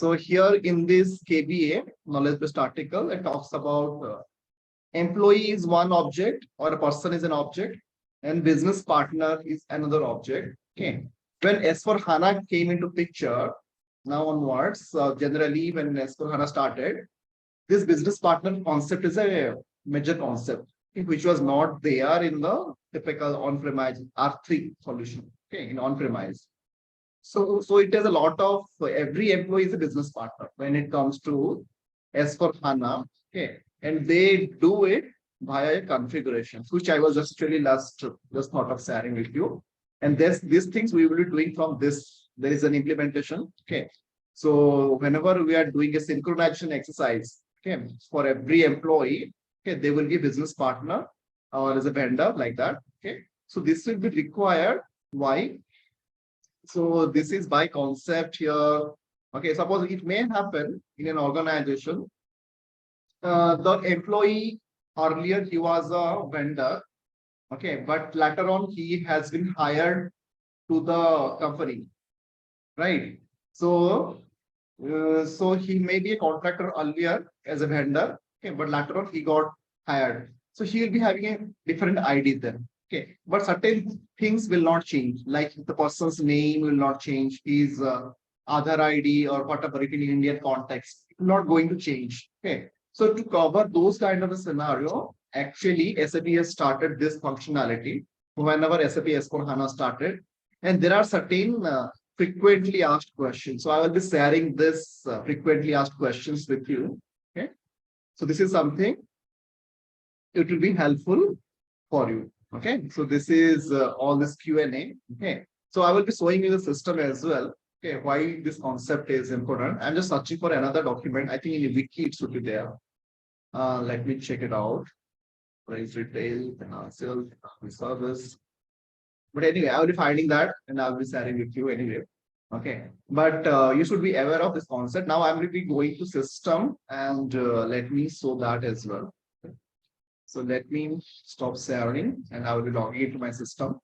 So here in this KBA knowledge-based article, it talks about employee is one object or a person is an object and business partner is another object. Okay. When S4 HANA came into picture, now onwards, generally when S4 HANA started, this business partner concept is a major concept, which was not there in the typical on-premise R3 solution, okay, in on-premise. So it has a lot of, every employee is a business partner when it comes to S4 HANA, okay, and they do it via configurations, which I was just thought of sharing with you. And these things we will be doing from this. There is an implementation, okay. So whenever we are doing a synchronization exercise, okay, for every employee, okay, they will be business partner or as a vendor like that, okay. So this will be required. Why? So this is by concept here. Okay, suppose it may happen in an organization. The employee earlier he was a vendor, okay, but later on he has been hired to the company, right? So so he may be a contractor earlier as a vendor, okay, but later on he got hired. So he will be having a different ID then. Okay, but certain things will not change, like the person's name will not change, his Aadhaar ID or whatever it in Indian context, not going to change. Okay, so to cover those kind of a scenario, actually SAP has started this functionality whenever SAP S4 HANA started, and there are certain frequently asked questions. So I will be sharing this frequently asked questions with you. Okay, so this is something it will be helpful for you. Okay, so this is all this Q&A. Okay, so I will be showing you the system as well. Okay, why this concept is important. I'm just searching for another document. I think in the wiki it should be there. Let me check it out. Price retail, financial, service. But anyway, I will be finding that and I'll be sharing with you anyway. Okay, but you should be aware of this concept. Now I'm going to be going to system and let me show that as well. So let me stop sharing and I will be logging into my system.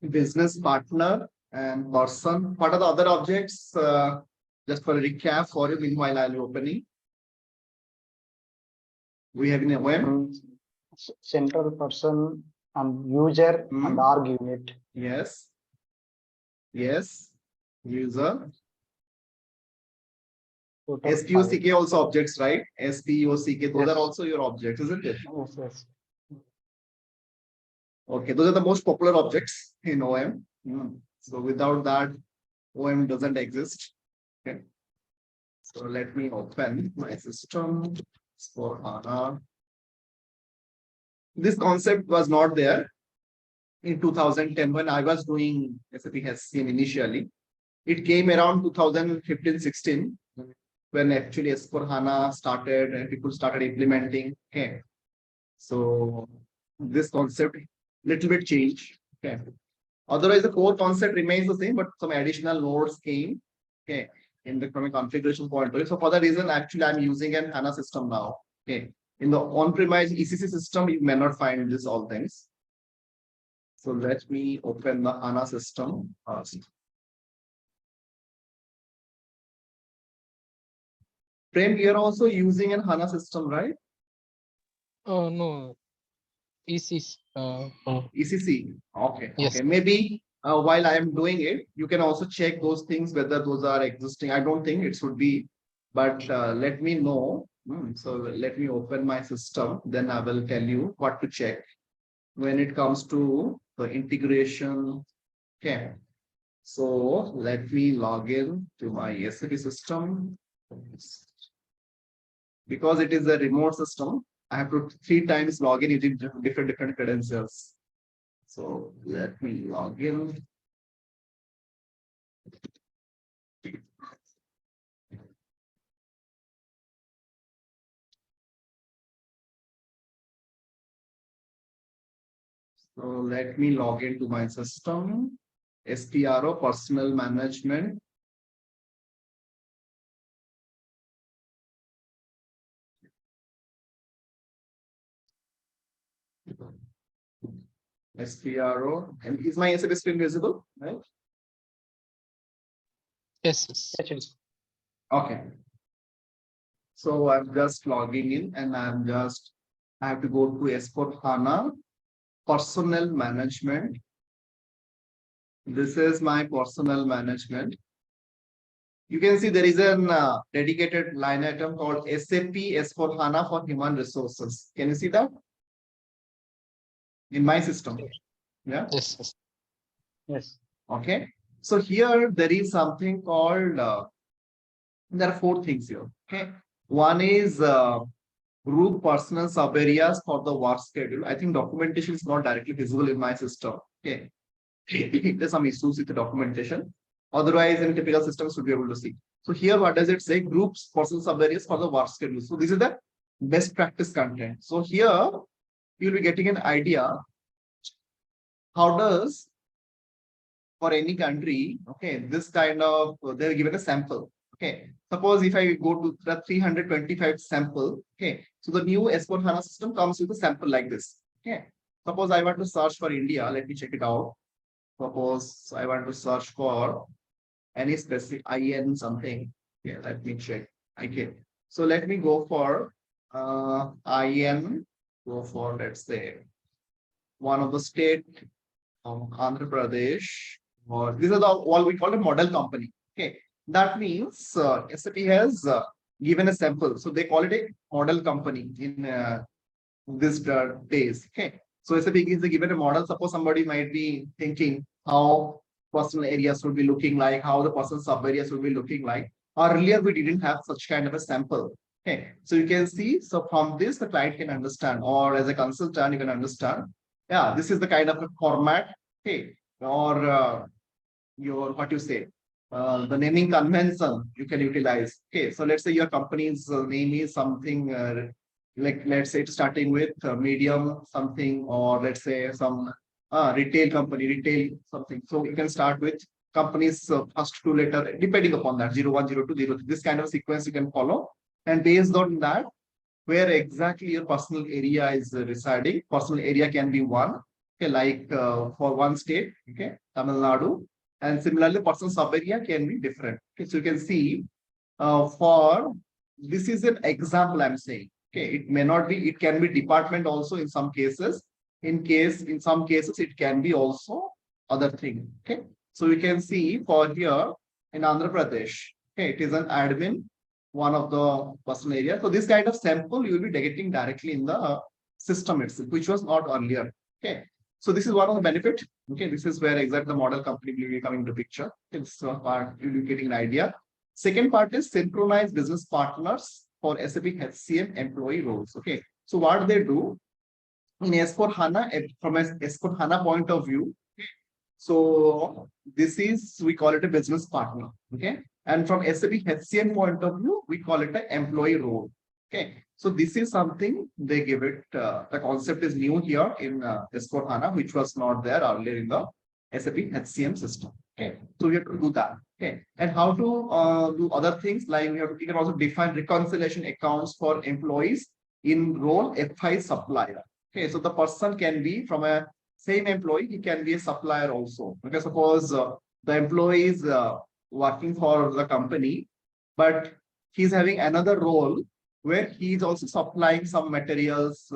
Business partner and person. What are the other objects? Just for a recap for you, meanwhile I'll be opening. We have in a web. Central person and user and org unit. Yes. Yes. User. SPOCK also objects, right? SPOCK, those are also your objects, isn't it? Yes, yes. Okay, those are the most popular objects in OM. So without that, OM doesn't exist. Okay. So let me open my system for HANA. This concept was not there in 2010 when I was doing SAP HCM initially. It came around 2015-16 when actually S4 HANA started and people started implementing. Okay. So this concept little bit changed. Okay. Otherwise, the core concept remains the same, but some additional nodes came. Okay. In the from a configuration point of view. So for that reason, actually, I'm using an HANA system now. Okay. In the on-premise ECC system, you may not find this all things. So let me open the HANA system first. Prem, you're also using an HANA system, right? Oh no, ECC. ECC. Okay. Yes. Okay. Maybe while I am doing it, you can also check those things whether those are existing. I don't think it should be, but let me know. So let me open my system. Then I will tell you what to check when it comes to the integration. Okay. So let me log in to my SAP system. Because it is a remote system, I have to 3 times log in using different credentials. So let me log in. So let me log into my system. SPRO, personal management. SPRO. And is my SAP screen visible? Right? Yes, yes. Yes, it's Okay. So I'm just logging in and I have to go to S4 HANA Personnel Management. This is my personnel management. You can see there is a dedicated line item called SAP S4 HANA for Human Resources. Can you see that? In my system. Yeah. Yes, yes. yes. Okay. So here there is something called, there are four things here. Okay. One is group personal sub areas for the work schedule. I think documentation is not directly visible in my system. Okay. There's some issues with the documentation. Otherwise, in typical systems, should be able to see. So here, what does it say? Groups, personal sub areas for the work schedule. So this is the best practice content. So here, you'll be getting an idea. How does for any country, okay, this kind of they're given a sample. Okay, suppose if I go to the 325 sample, okay, so the new S4 HANA system comes with a sample like this. Okay, suppose I want to search for India, let me check it out. Suppose I want to search for any specific IN something. Yeah, let me check. Okay. So let me go for IN, go for let's say one of the state of Andhra Pradesh, or these are the all we call a model company. Okay. That means SAP has given a sample. So they call it a model company in these days. Okay. So SAP is given a model. Suppose somebody might be thinking how personal areas would be looking like, how the personal sub areas would be looking like. Earlier, we didn't have such kind of a sample. Okay. So you can see, so from this, the client can understand, or as a consultant, you can understand. Yeah, this is the kind of a format. Okay. Or your what you say, the naming convention you can utilize. Okay, so let's say your company's name is something like let's say it's starting with medium something, or let's say some retail company, retail something. So you can start with company's first two letter, depending upon that 010203. This kind of sequence you can follow, and based on that, where exactly your personal area is residing. Personal area can be one, okay, like for one state, okay, Tamil Nadu, and similarly, personal sub area can be different. Okay, so you can see for this is an example I'm saying. Okay, it may not be, it can be department also in some cases. In some cases, it can be also other thing. Okay, so you can see for here in Andhra Pradesh, okay, it is an admin, one of the personal area. So this kind of sample you will be getting directly in the system itself, which was not earlier. Okay, so this is one of the benefit. Okay, this is where exactly the model company will be coming to picture. It's part you'll be getting an idea. Second part is synchronize business partners for SAP HCM employee roles. Okay, so what they do in S4 HANA, from a S4 HANA point of view, so this is, we call it a business partner. Okay. And from SAP HCM point of view, we call it an employee role. Okay. So this is something they give it, the concept is new here in S4 HANA, which was not there earlier in the SAP HCM system. Okay. So we have to do that. Okay. And how to do other things, like we can also define reconciliation accounts for employees in role FI supplier. Okay. So the person can be from a same employee, he can be a supplier also. Because suppose the employee is working for the company, but he's having another role where he's also supplying some materials.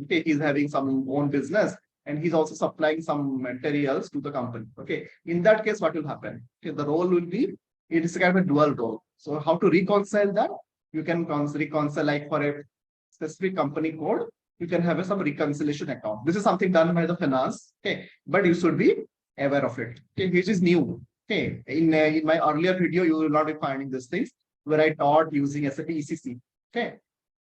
Okay, he's having some own business and he's also supplying some materials to the company. Okay, in that case, what will happen? Okay, the role will be, it is kind of a dual role. So how to reconcile that? You can reconcile like for a specific company code, you can have some reconciliation account. This is something done by the finance, okay, but you should be aware of it. Okay, which is new. Okay, in my earlier video, you will not be finding these things where I taught using SAP ECC. Okay,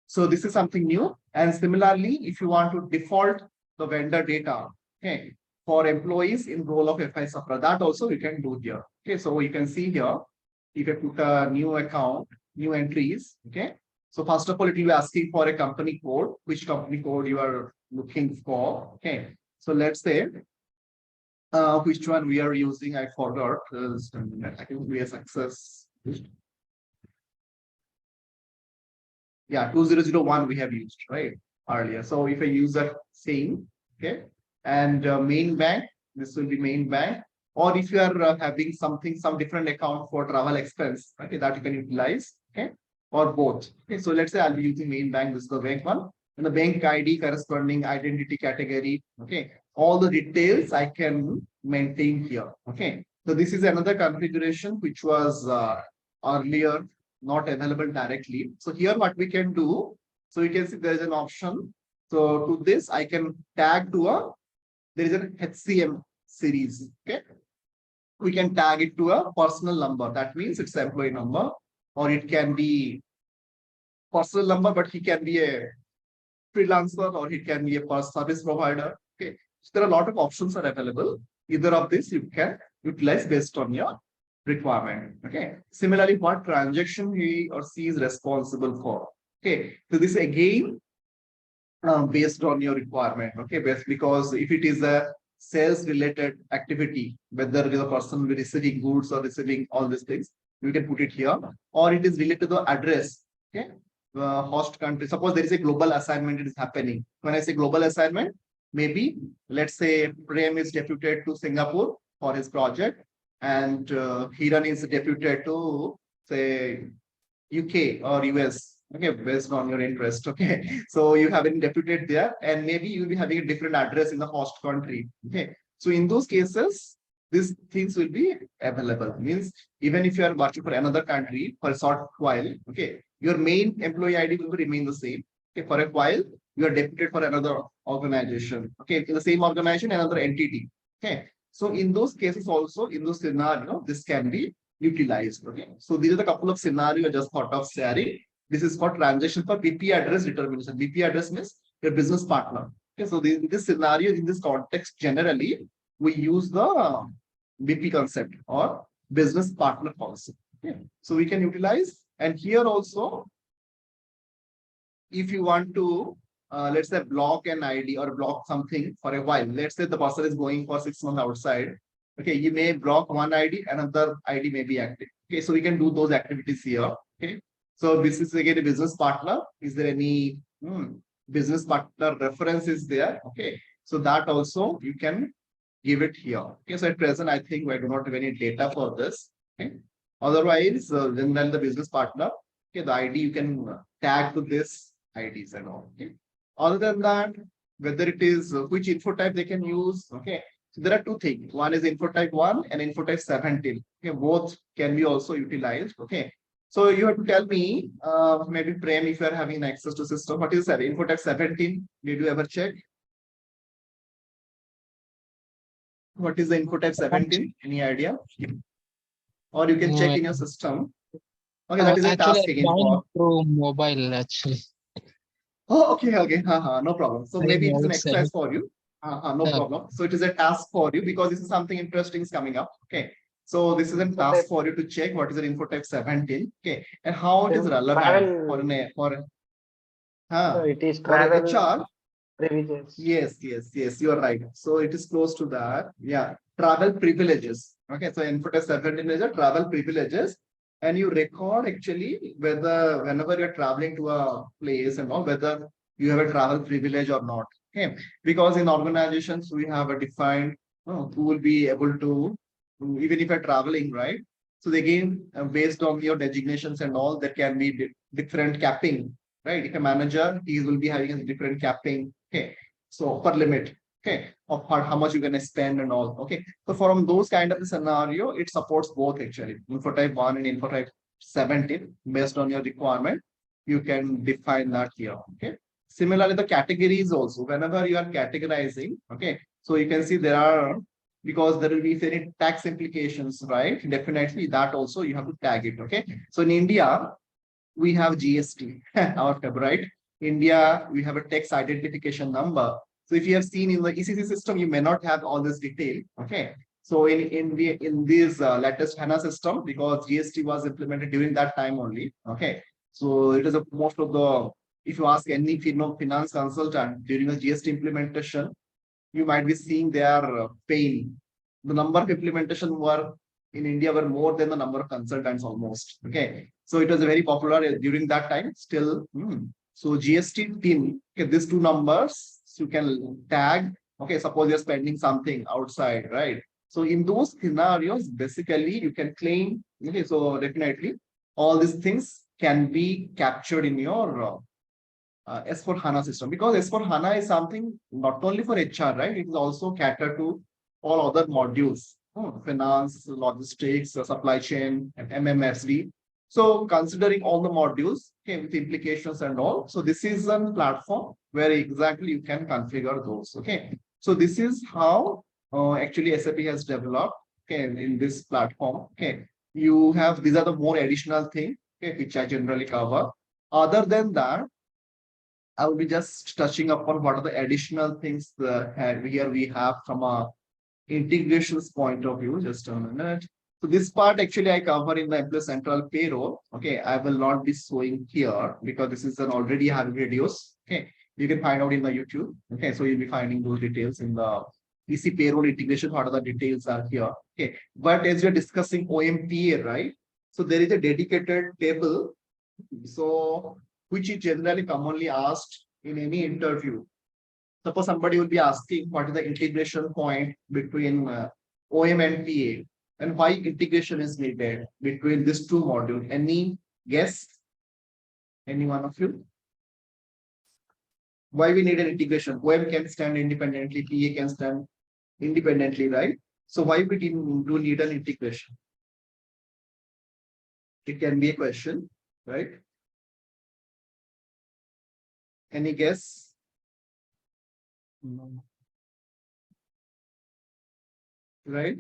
so this is something new. And similarly, if you want to default the vendor data, okay, for employees in role of FI Supra, that also you can do here. Okay, so you can see here, if you put a new account, new entries, okay. So first of all, it will be asking for a company code, which company code you are looking for. Okay. So let's say which one we are using, I forgot. I think we have success. Yeah, 2001 we have used, right? Earlier. So if I use that same, okay, and main bank, this will be main bank. Or if you are having some different account for travel expense, okay, that you can utilize, okay, or both. Okay, so let's say I'll be using main bank, this is the bank one, and the bank ID corresponding identity category, okay, all the details I can maintain here, okay. So this is another configuration which was earlier not available directly. So here what we can do, so you can see there is an option. So to this I can tag to a, there is an HCM series, okay. We can tag it to a personal number. That means it's employee number, or it can be personal number, but he can be a freelancer or he can be a service provider. Okay. So there are a lot of options are available. Either of this you can utilize based on your requirement. Okay. Similarly, what transaction he or she is responsible for. Okay. So this again based on your requirement. Okay. Because if it is a sales related activity, whether the person will be receiving goods or receiving all these things, you can put it here, or it is related to the address. Okay. Host country. Suppose there is a global assignment it is happening. When I say global assignment, maybe let's say Prem is deputed to Singapore for his project, and Hiran is deputed to say UK or US. Okay, based on your interest. Okay, so you have been deputed there, and maybe you'll be having a different address in the host country. Okay, so in those cases, these things will be available. Means even if you are working for another country for a short while, okay, your main employee ID will remain the same. Okay, for a while, you are deputed for another organization. Okay, in the same organization, another entity. Okay, so in those cases also, in those scenario, this can be utilized. Okay, so these are the couple of scenarios I just thought of sharing. This is for transaction for BP address determination. BP address means your business partner. Okay, so in this scenario, in this context, generally, we use the BP concept or business partner policy. Okay, so we can utilize, and here also, if you want to, let's say block an ID or block something for a while. Let's say the person is going for 6 months outside. Okay, you may block one ID, another ID may be active. Okay, so we can do those activities here. Okay, so this is again a business partner. Is there any business partner reference is there? Okay, so that also you can give it here. Okay, so at present, I think we do not have any data for this. Okay, otherwise, then the business partner, okay, the ID you can tag to this IDs and all. Okay, other than that, whether it is which info type they can use. Okay, so there are two things. One is info type 1 and info type 17. Okay, both can be also utilized. Okay, so you have to tell me, maybe Prem, if you are having access to system, what is that? Info type 17. Did you ever check? What is the info type 17? Any idea? Or you can No, check in your system. Okay, that is a actually, task I again joined for. through mobile actually. Oh, okay, okay. No problem. So I maybe it is an outside. exercise for you. No Uh, problem. So it is a task for you because this is something interesting is coming up. Okay. So this is a task for you to check what is the info type 17. Okay. And how it is relevant for Travel, it is for a travel HR. privileges. Yes, you are right. So it is close to that. Yeah. Travel privileges. Okay. So info type 17 is a travel privileges. And you record actually whether whenever you're traveling to a place and all, whether you have a travel privilege or not. Okay. Because in organizations, we have a defined who will be able to, even if you're traveling, right? So again, based on your designations and all, there can be different capping, right? If a manager, he will be having a different capping. Okay. So per limit, okay, of how much you can spend and all. Okay. So from those kind of scenario, it supports both actually. Info type 1 and info type 17 based on your requirement. You can define that here. Okay. Similarly, the categories also, whenever you are categorizing, okay. So you can see there are, because there will be any tax implications, right? Definitely that also you have to tag it. Okay. So in India, we have GST, our right? India, we have a tax identification number. So if you have seen in the ECC system, you may not have all this detail. Okay. So in this latest HANA system, because GST was implemented during that time only. Okay. So it is a most of the, if you ask any finance consultant during the GST implementation, you might be seeing they are paying. The number of implementation were in India were more than the number of consultants almost. Okay. So it was very popular during that time still. So GST team, okay, these two numbers you can tag Okay, suppose you're spending something outside, right? So in those scenarios, basically you can claim, okay, so definitely all these things can be captured in your S4 HANA system, because S4 HANA is something not only for HR, right? It is also catered to all other modules, finance, logistics, supply chain, and MMSD. So considering all the modules, okay, with implications and all, so this is a platform where exactly you can configure those. Okay, so this is how actually SAP has developed. Okay, in this platform. Okay, you have, these are the more additional thing, okay, which I generally cover. Other than that, I will be just touching upon what are the additional things here we have from a integrations point of view. Just a minute. So this part actually I cover in the Employee Central Payroll. Okay, I will not be showing here because this is an already having videos. Okay, you can find out in the YouTube. Okay, so you'll be finding those details in the EC Payroll integration. What are the details are here? Okay, but as you're discussing OMPA, right? So there is a dedicated table. So which is generally commonly asked in any interview. Suppose somebody will be asking what is the integration point between OM and PA, and why integration is needed between these two modules. Any guess? Any one of you? Why we need an integration? OM can stand independently, PA can stand independently, right? So why we do need an integration? It can be a question, right? Any guess? No. Right?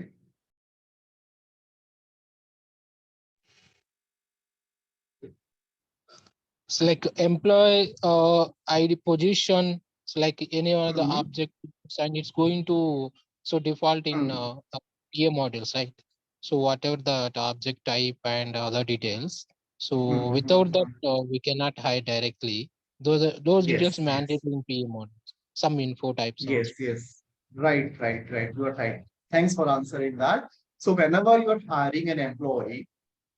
It's like employee ID position. It's like any one of the Mhm. objects, and it's going to so default in Mhm. PA models, right? So whatever the object type and other details. So without that, Mhm. we cannot hide directly. Those details Yes, mandate yes. in PA models. Some info types also. Yes, yes. Right, right, right. You are right. Thanks for answering that. So whenever you are hiring an employee,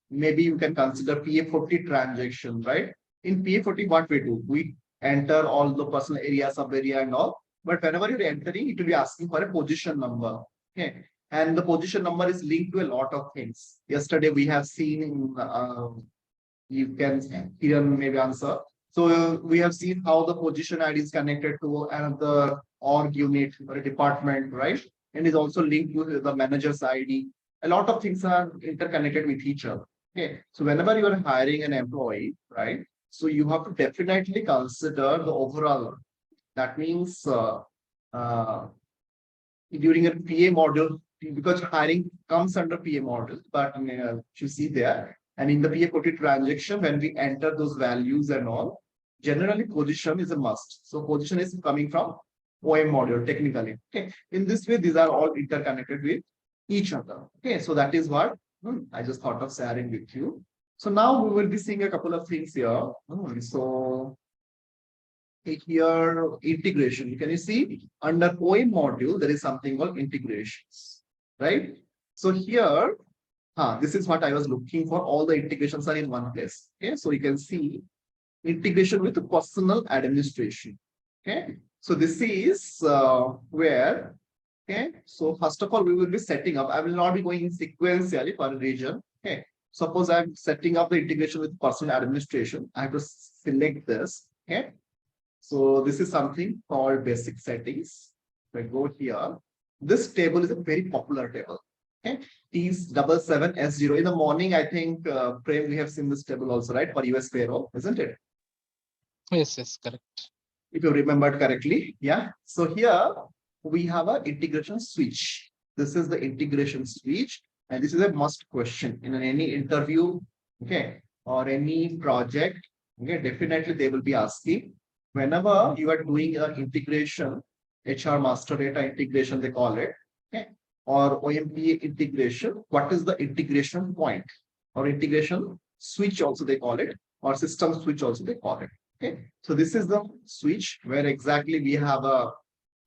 maybe you can consider PA40 transaction, right? In PA40, what we do? We enter all the personal area, sub area and all. But whenever you're entering, it will be asking for a position number. Okay. And the position number is linked to a lot of things. Yesterday, we have seen in you can here maybe answer. So we have seen how the position ID is connected to another org unit or a department, right? And is also linked to the manager's ID. A lot of things are interconnected with each other. Okay. So whenever you are hiring an employee, right? So you have to definitely consider the overall. That means during a PA model, because hiring comes under PA model, but you see there, and in the PA40 transaction, when we enter those values and all, generally position is a must. So position is coming from OM module technically. Okay. In this way, these are all interconnected with each other. Okay. So that is what I just thought of sharing with you. So now we will be seeing a couple of things here. So here integration. Can you see under OM module, there is something called integrations, right? So here, this is what I was looking for. All the integrations are in one place. Okay, so you can see integration with the personal administration. Okay, so this is where, okay, so first of all, we will be setting up. I will not be going in sequentially for a region. Okay, suppose I'm setting up the integration with personal administration. I have to select this. Okay, so this is something called basic settings. If I go here, this table is a very popular table. Okay, T77S0. In the morning, I think, Prem, we have seen this table also, right? For US payroll, isn't it? Yes, yes, correct. If you remembered correctly. Yeah. So here we have an integration switch. This is the integration switch. And this is a must question in any interview, okay, or any project. Okay, definitely they will be asking whenever you are doing an integration, HR master data integration, they call it, okay, or OMPA integration, what is the integration point or integration switch also they call it, or system switch also they call it. Okay, so this is the switch where exactly we have a,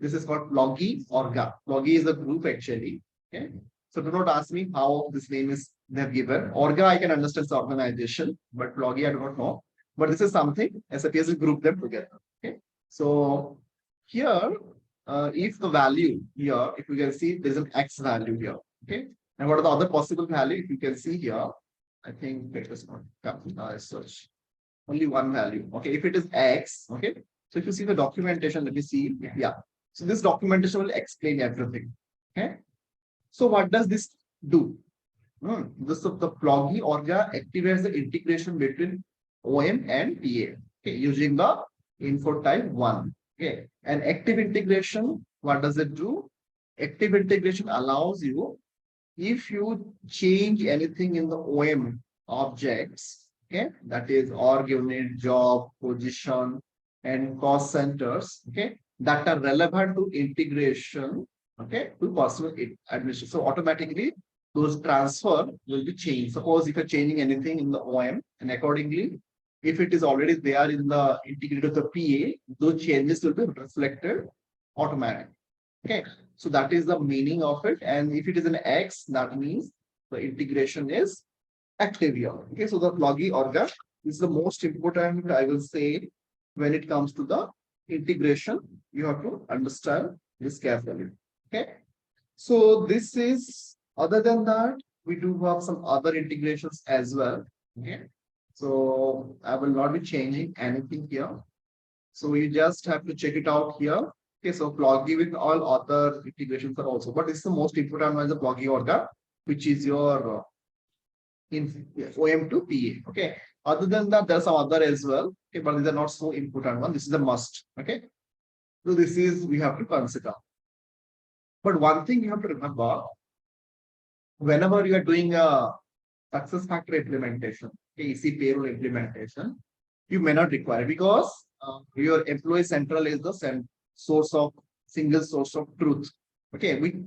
this is called Logi Orga. Logi is the group actually. Okay, so do not ask me how this name is they have given. Orga, I can understand the organization, but Logi, I do not know. But this is something SAP has grouped them together. Okay, so here if the value here, if you can see, there's an X value here. Okay. And what are the other possible value? If you can see here, I think it is not come as such. Only one value. Okay. If it is X, okay. So if you see the documentation, let me see. Yeah. So this documentation will explain everything. Okay. So what does this do? This of the Ploggy Orga activates the integration between OM and PA. Okay, using the info type 1. Okay. And active integration, what does it do? Active integration allows you, if you change anything in the OM objects, okay, that is org unit, job, position, and cost centers, okay, that are relevant to integration, okay, to personal administration. So automatically those transfer will be changed. Suppose if you're changing anything in the OM, and accordingly, if it is already there in the integrated of the PA, those changes will be reflected automatically. Okay, so that is the meaning of it. And if it is an X, that means the integration is active here. Okay, so the Ploggy Orga is the most important, I will say, when it comes to the integration. You have to understand this carefully. Okay, so this is, other than that, we do have some other integrations as well. Okay, so I will not be changing anything here. So you just have to check it out here. Okay, so Ploggy with all other integrations are also, but this is the most important one is the Ploggy Orga, which is your in OM to PA. Okay, other than that, there's some other as well. Okay, but these are not so important one. This is a must. Okay, so this is we have to consider. But one thing you have to remember, whenever you are doing a success factor implementation, AC payroll implementation, you may not require, because your employee central is the source of single source of truth. Okay, we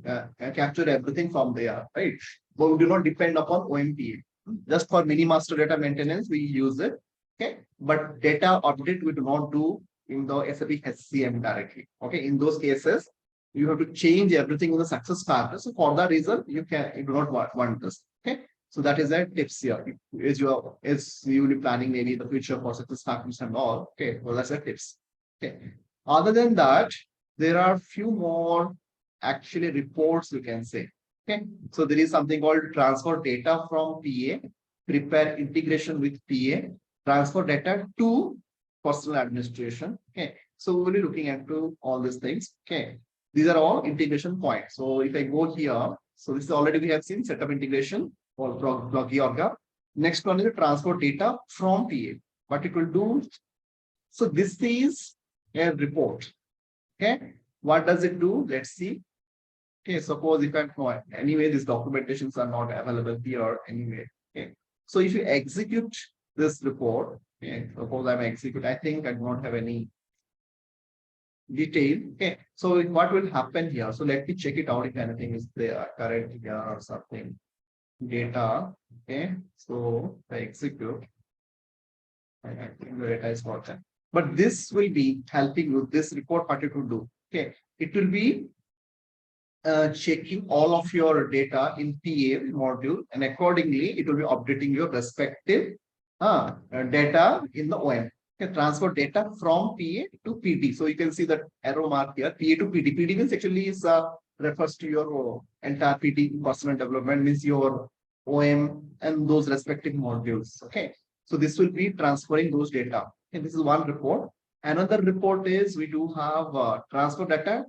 capture everything from there, right? But we do not depend upon OMPA. Just for mini master data maintenance, we use it. Okay, but data update we do not do in the SAP HCM directly. Okay, in those cases, you have to change everything in the success factor. So for that reason, you do not want this. Okay, so that is a tips here. As you will be planning maybe the future for success factors and all. Okay, well that's a tips. Okay. Other than that, there are few more actually reports you can say. Okay, so there is something called transfer data from PA, prepare integration with PA, transfer data to personal administration. Okay, so we'll be looking into all these things. Okay, these are all integration points. So if I go here, so this is already we have seen setup integration or Ploggy Orga. Next one is the transfer data from PA. What it will do? So this is a report. Okay, what does it do? Let's see. Okay, suppose if I'm anyway, these documentations are not available here anyway. Okay, so if you execute this report, okay, suppose I'm execute, I think I do not have any detail. Okay, so what will happen here? So let me check it out if anything is there current here or something. Data. Okay, so I execute. I think the data is not there. But this will be helping you. This report, what it will do? Okay, it will be checking all of your data in PA module, and accordingly, it will be updating your respective data in the OM. Okay, transfer data from PA to PD. So you can see that arrow mark here, PA to PD. PD means actually is refers to your entire PD personal development, means your OM and those respective modules. Okay, so this will be transferring those data. And this is one report. Another report is we do have transfer data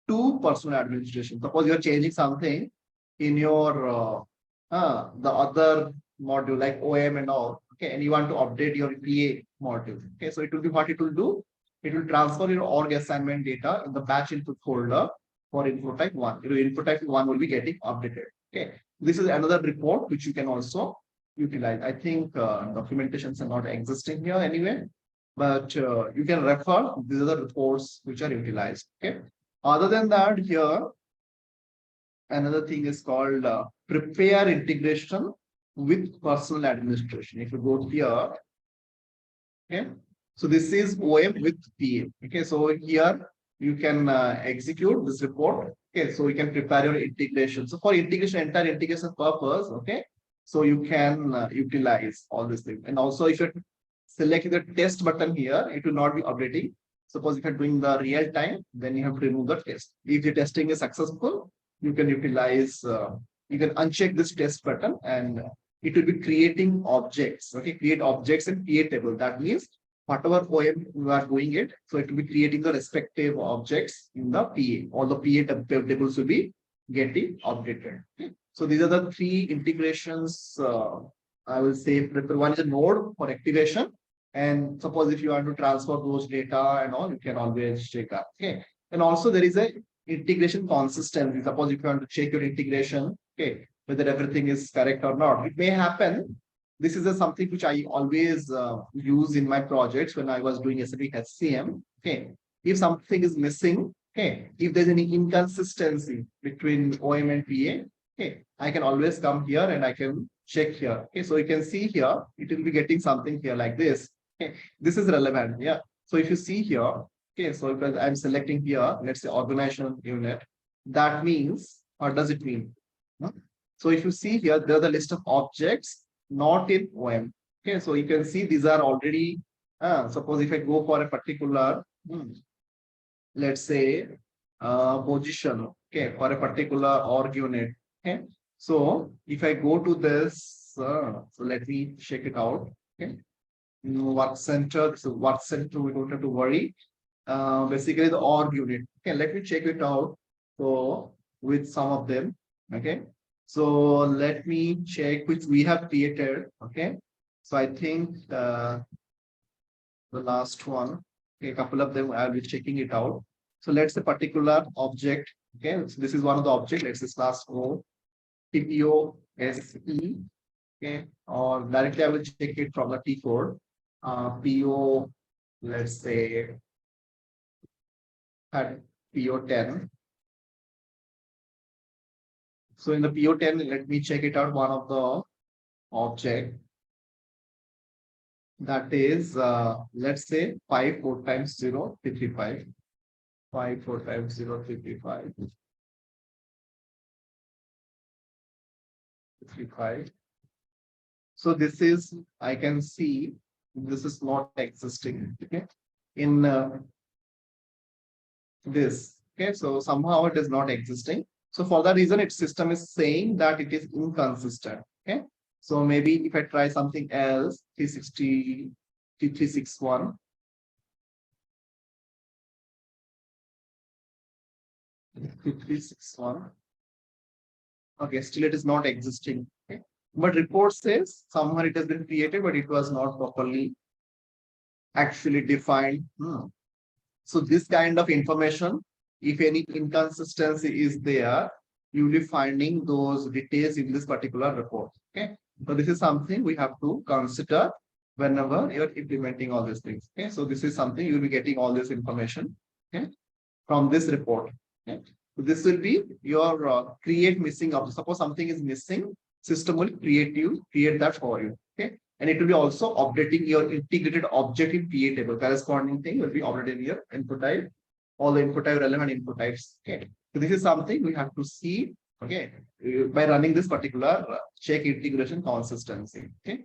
to personal administration. Suppose you're changing something in your the other module like OM and all. Okay, and you want to update your PA module. Okay, so it will be what it will do. It will transfer your org assignment data in the batch input folder for info type 1. Your info type 1 will be getting updated. Okay, this is another report which you can also utilize. I think documentations are not existing here anyway, but you can refer. These are the reports which are utilized. Okay. Other than that, here, another thing is called prepare integration with personal administration. If you go here, okay, so this is OM with PA. Okay, so here you can execute this report. Okay, so you can prepare your integration. So for integration, entire integration purpose, okay, so you can utilize all these things. And also, if you select the test button here, it will not be updating. Suppose if you're doing the real time, then you have to remove the test. If the testing is successful, you can utilize, you can uncheck this test button and it will be creating objects. Okay, create objects and create table. That means whatever OM you are doing it, so it will be creating the respective objects in the PA. All the PA tables will be getting updated. Okay. So these are the three integrations. I will say one is a node for activation. And suppose if you want to transfer those data and all, you can always check that. Okay. And also there is a integration consistency. Suppose if you want to check your integration, okay, whether everything is correct or not. It may happen. This is something which I always use in my projects when I was doing SAP HCM. Okay. If something is missing, okay, if there's any inconsistency between OM and PA, okay, I can always come here and I can check here. Okay, so you can see here, it will be getting something here like this. Okay, this is relevant. Yeah. So if you see here, okay, so because I'm selecting here, let's say organization unit, that means, what does it mean? Huh? So if you see here, there are the list of objects not in OM. Okay, so you can see these are already, suppose if I go for a particular, let's say, position, okay, for a particular org unit. Okay, so if I go to this, so let me check it out. Okay, work center. So work center, we don't have to worry. Basically the org unit. Okay, let me check it out. So with some of them. Okay, so let me check which we have created. Okay, so I think the last one. Okay, a couple of them I'll be checking it out. So let's say particular object. Okay, so this is one of the object. Let's say class O, TPO, SE. Okay, or directly I will check it from the T code. PO, let's say, at PO10. So in the PO10, let me check it out. One of the object that is, let's say 5 4 times 0 335. 5 4 times 0 335. 335. So this is, I can see this is not existing. Okay, in this. Okay, so somehow it is not existing. So for that reason, its system is saying that it is inconsistent. Okay, so maybe if I try something else, 360, 361. 361. Okay, still it is not existing. Okay, but report says somewhere it has been created, but it was not properly actually defined. So this kind of information, if any inconsistency is there, you will be finding those details in this particular report. Okay, so this is something we have to consider whenever you're implementing all these things. Okay, so this is something you'll be getting all this information, okay, from this report. Okay, so this will be your create missing object. Suppose something is missing, system will create that for you. Okay, and it will be also updating your integrated object in PA table. Corresponding thing will be updated in your input type, all the input type, relevant input types. Okay, so this is something we have to see. Okay, by running this particular check integration consistency. Okay,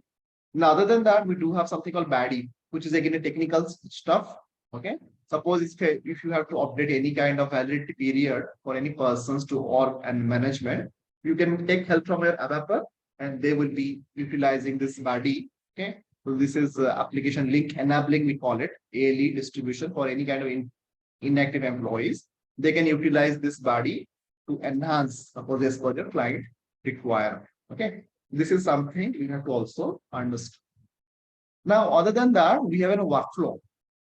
now other than that, we do have something called BADI, which is again a technical stuff. Okay, suppose if you have to update any kind of validity period for any persons to org and management, you can take help from your ABAP and they will be utilizing this BADI. Okay, so this is application link enabling, we call it ALE distribution for any kind of inactive employees. They can utilize this BADI to enhance, suppose as per your client require. Okay, this is something you have to also understand. Now, other than that, we have a workflow.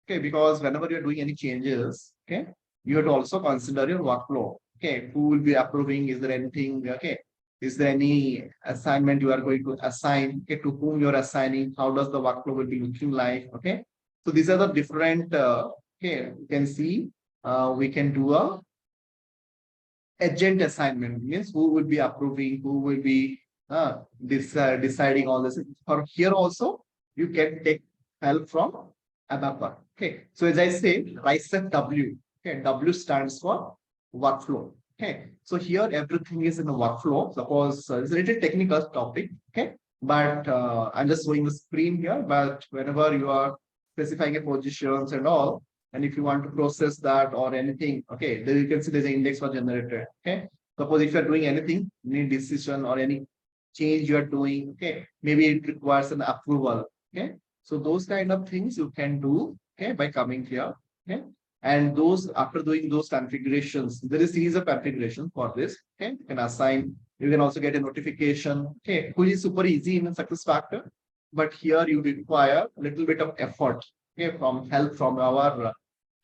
Okay, because whenever you're doing any changes, okay, you have to also consider your workflow. Okay, who will be approving? Is there anything? Okay, is there any assignment you are going to assign? Okay, to whom you're assigning? How does the workflow will be looking like? Okay, so these are the different. Okay, you can see we can do a agent assignment. Means who will be approving? Who will be deciding all this? For here also, you can take help from ABAP. Okay, so as I say, RISEF W. Okay, W stands for workflow. Okay, so here everything is in a workflow. Suppose it's a little technical topic. Okay, but I'm just showing the screen here. But whenever you are specifying a positions and all, And if you want to process that or anything, okay, then you can see there's an index was generated. Okay. Suppose if you're doing anything, any decision or any change you are doing, okay, maybe it requires an approval. Okay. So those kind of things you can do, okay, by coming here. Okay. And those after doing those configurations, there is series of configuration for this. Okay. You can assign, you can also get a notification, okay, which is super easy in success factor. But here you require a little bit of effort, okay, from help from our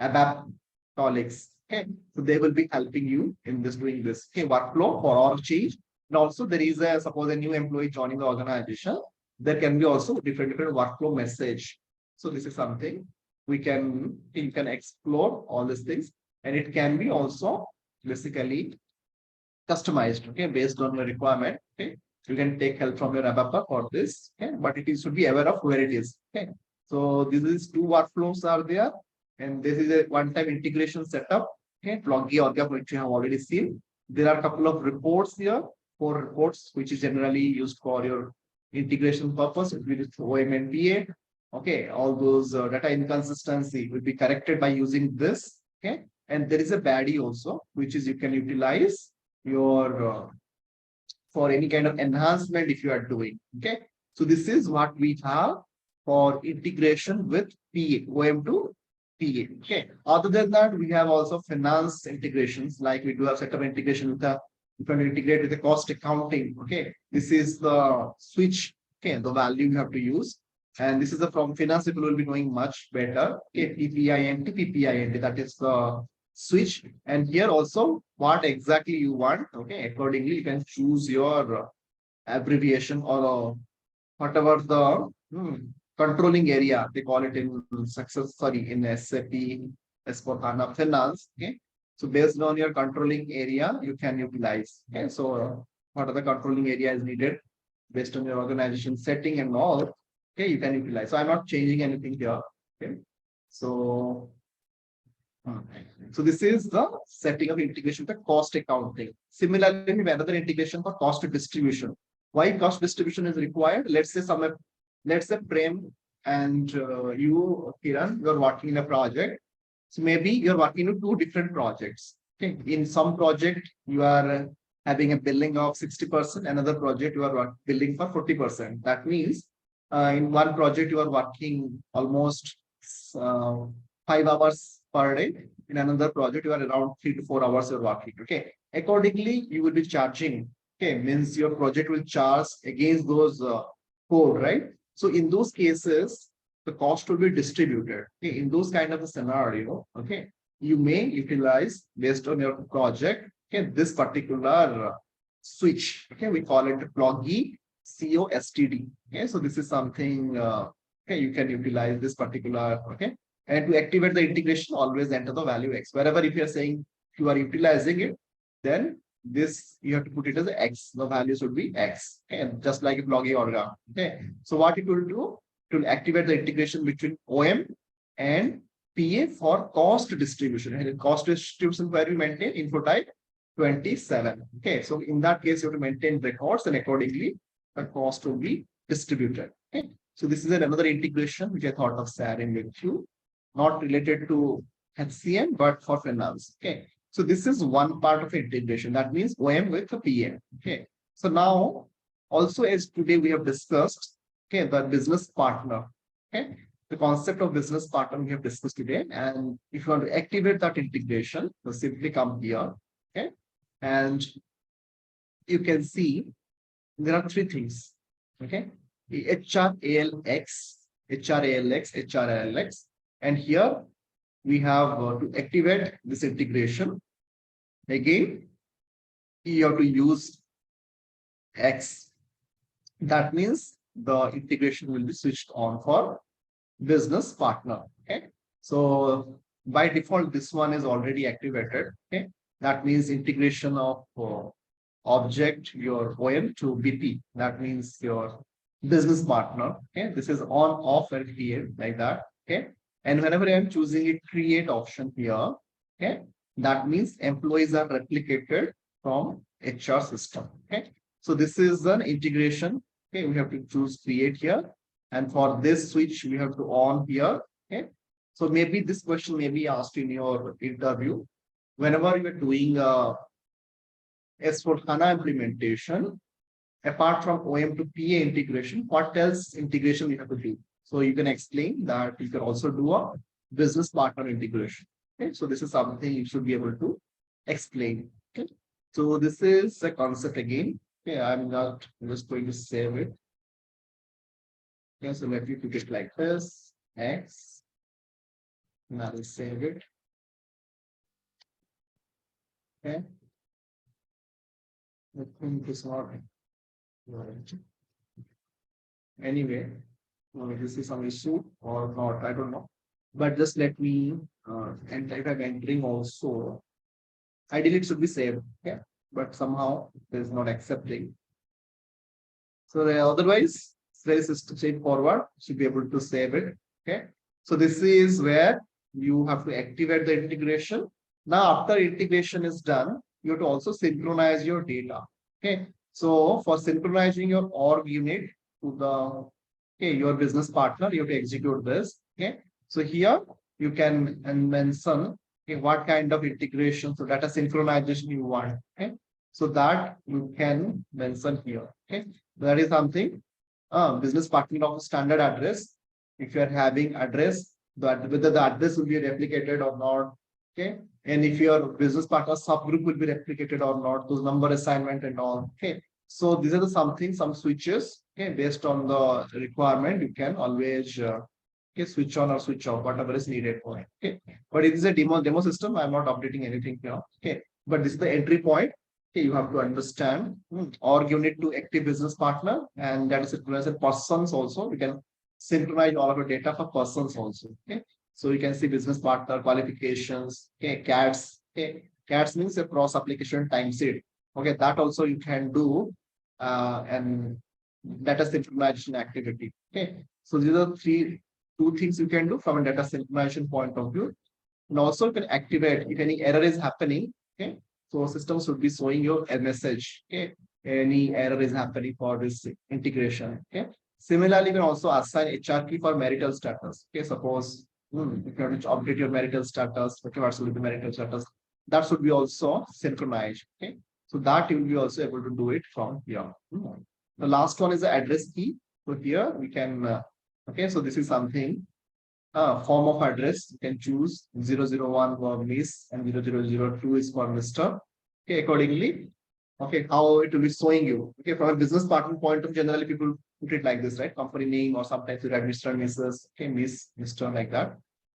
ABAP colleagues. Okay, so they will be helping you in this doing this, okay, workflow for org change. And also there is a suppose a new employee joining the organization, there can be also different workflow message. So this is something we can you can explore all these things, and it can be also basically customized, okay, based on your requirement. Okay, you can take help from your ABAP for this, okay, but it is should be aware of where it is. Okay, so this is two workflows are there, and this is a one-time integration setup. Okay, Ploggy Orga, which you have already seen. There are a couple of reports here, 4 reports, which is generally used for your integration purpose with OM and PA. Okay, all those data inconsistency will be corrected by using this. Okay, and there is a baddie also, which is you can utilize your for any kind of enhancement if you are doing. Okay, so this is what we have for integration with PA, OM to PA. Okay, other than that, we have also finance integrations, like we do have set of integration with the, you can integrate with the cost accounting. Okay, this is the switch, okay, the value you have to use. And this is the from finance people will be knowing much better. Okay, PPINT, PPINT, that is the switch. And here also what exactly you want. Okay, accordingly you can choose your abbreviation or whatever the controlling area they call it in success, sorry, in SAP S4 HANA Finance. Okay, so based on your controlling area you can utilize. Okay, so what are the controlling areas needed based on your organization setting and all. Okay, you can utilize. So I'm not changing anything here. Okay, so so this is the setting of integration with the cost accounting. Similarly, we have another integration for cost distribution. Why cost distribution is required? Let's say Prem and you, Kiran, you are working in a project. So maybe you're working in 2 different projects. Okay, in some project you are having a billing of 60%, another project you are billing for 40%. That means in one project you are working almost 5 hours per day. In another project you are around 3 to 4 hours you're working. Okay, accordingly you will be charging. Okay, means your project will charge against those code, right? So in those cases the cost will be distributed. Okay, in those kind of a scenario, okay, you may utilize based on your project, okay, this particular switch. Okay, we call it Ploggy COSTD. Okay, so this is something okay, you can utilize this particular. Okay, and to activate the integration, always enter the value X. Wherever if you are saying you are utilizing it, then this you have to put it as X. The values would be X. Okay, just like a Ploggy orga. Okay, so what it will do, it will activate the integration between OM and PA for cost distribution. And cost distribution where we maintain info type 27. Okay, so in that case, you have to maintain records and accordingly the cost will be distributed. Okay, so this is another integration which I thought of sharing with you, not related to HCM but for finance. Okay, so this is one part of integration. That means OM with the PM. Okay, so now also as today we have discussed, okay, the business partner. Okay, the concept of business partner we have discussed today. And if you want to activate that integration, you simply come here. Okay, and you can see there are 3 things. Okay, the HRALX, HRALX, HRALX, and here we have to activate this integration. Again, you have to use X. That means the integration will be switched on for business partner. Okay, so by default this one is already activated. Okay, that means integration of object your OM to BP. That means your business partner. Okay, this is on, off, and create like that. Okay, and whenever I am choosing a create option here, okay, that means employees are replicated from HR system. Okay, so this is an integration. Okay, we have to choose create here, and for this switch we have to on here. Okay, So maybe this question may be asked in your interview. Whenever you are doing a S4 HANA implementation, apart from OM to PA integration, what else integration you have to do? So you can explain that you can also do a business partner integration. Okay, so this is something you should be able to explain. Okay, so this is a concept again. Okay, I'm just going to save it. Okay, so let me put it like this. X. And I will save it. Okay. I think it's not right. Anyway, this is some issue or not, I don't know. But just let me and if I'm entering also, ideally it should be saved. Okay, but somehow it is not accepting. So otherwise, it's very straightforward. Should be able to save it. Okay. So this is where you have to activate the integration. Now, after integration is done, you have to also synchronize your data. Okay. So for synchronizing your org unit to the your business partner, you have to execute this. Okay. So here you can mention what kind of integration, so data synchronization you want. Okay. So that you can mention here. Okay. That is something business partner of standard address. If you are having address, that whether the address will be replicated or not. Okay. And if your business partner subgroup will be replicated or not, those number assignment and all. Okay. So these are the some switches. Okay, based on the requirement, you can always switch on or switch off, whatever is needed for it. Okay. But it is a demo system. I'm not updating anything here. Okay. But this is the entry point. Okay, you have to understand org unit to active business partner, and that is synchronized persons also. You can synchronize all of your data for persons also. Okay. So you can see business partner qualifications. Okay, CATS. Okay, CATS means a cross application time sheet. Okay, that also you can do and data synchronization activity. Okay, so these are two things you can do from a data synchronization point of view. And also you can activate if any error is happening. Okay, so system should be showing you a message. Okay, any error is happening for this integration. Okay, similarly, you can also assign HR key for marital status. Okay, suppose if you want to update your marital status, whatever should be marital status, that should be also synchronized. Okay, so that you will be also able to do it from here. The last one is the address key. So here we can, okay, so this is something, form of address. You can choose 001 for Miss and 0002 is for Mr. Okay, accordingly, okay, how it will be showing you. Okay, from a business partner point of view, generally people put it like this, right? Company name, or sometimes you write Mr. and Mrs. Okay, Miss, Mr. like that.